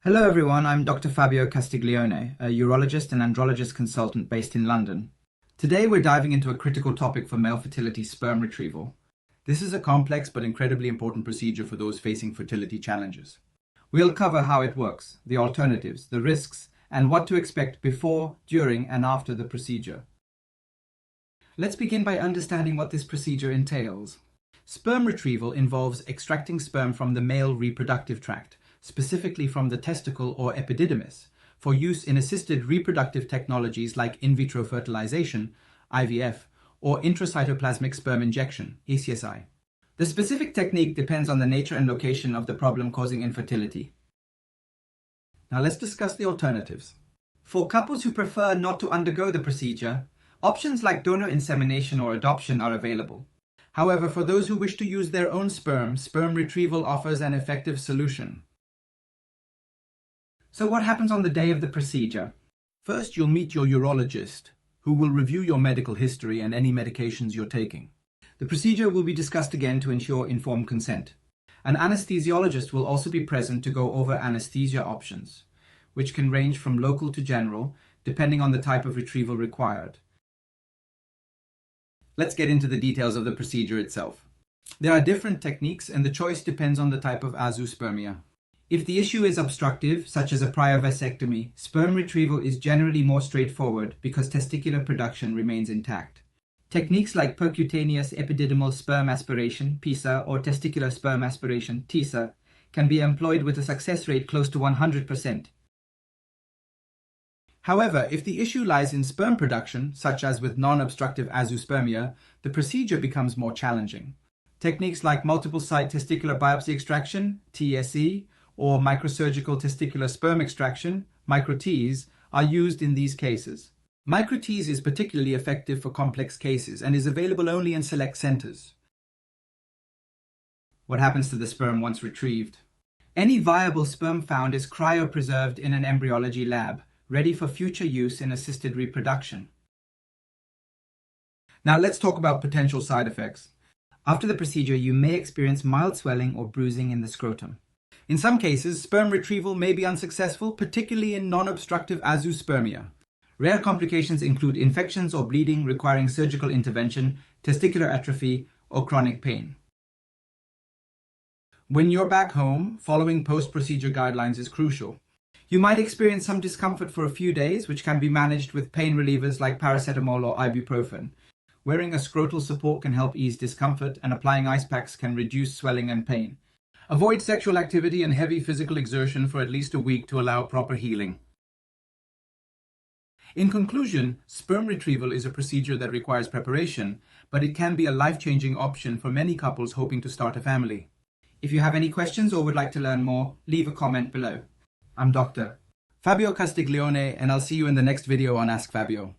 Hello everyone, I'm Dr. Fabio Castiglione, a urologist and andrologist consultant based in London. Today we're diving into a critical topic for male fertility: sperm retrieval. This is a complex but incredibly important procedure for those facing fertility challenges. We'll cover how it works, the alternatives, the risks, and what to expect before, during, and after the procedure. Let's begin by understanding what this procedure entails. Sperm retrieval involves extracting sperm from the male reproductive tract, specifically from the testicle or epididymis, for use in assisted reproductive technologies like in vitro fertilization, IVF, or intracytoplasmic sperm injection, ECSI. The specific technique depends on the nature and location of the problem causing infertility. Now let's discuss the alternatives. For couples who prefer not to undergo the procedure, options like donor insemination or adoption are available. However, for those who wish to use their own sperm, sperm retrieval offers an effective solution. So what happens on the day of the procedure? First, you'll meet your urologist, who will review your medical history and any medications you're taking. The procedure will be discussed again to ensure informed consent. An anesthesiologist will also be present to go over anesthesia options, which can range from local to general, depending on the type of retrieval required. Let's get into the details of the procedure itself. There are different techniques, and the choice depends on the type of azoospermia. If the issue is obstructive, such as a prior vasectomy, sperm retrieval is generally more straightforward because testicular production remains intact. Techniques like percutaneous epididymal sperm aspiration, PESA, or testicular sperm aspiration, TESA, can be employed with a success rate close to 100%. However, if the issue lies in sperm production, such as with non-obstructive azoospermia, the procedure becomes more challenging. Techniques like multiple site testicular biopsy extraction, TESE, or microsurgical testicular sperm extraction, Micro-TESE, are used in these cases. Micro-TESE is particularly effective for complex cases and is available only in select centers. What happens to the sperm once retrieved? Any viable sperm found is cryopreserved in an embryology lab, ready for future use in assisted reproduction. Now let's talk about potential side effects. After the procedure, you may experience mild swelling or bruising in the scrotum. In some cases, sperm retrieval may be unsuccessful, particularly in non-obstructive azoospermia. Rare complications include infections or bleeding requiring surgical intervention, testicular atrophy, or chronic pain. When you're back home, following post-procedure guidelines is crucial. You might experience some discomfort for a few days, which can be managed with pain relievers like paracetamol or ibuprofen. Wearing a scrotal support can help ease discomfort, and applying ice packs can reduce swelling and pain. Avoid sexual activity and heavy physical exertion for at least a week to allow proper healing. In conclusion, sperm retrieval is a procedure that requires preparation, but it can be a life-changing option for many couples hoping to start a family. If you have any questions or would like to learn more, leave a comment below. I'm Dr. Fabio Castiglione, and I'll see you in the next video on Ask Fabio.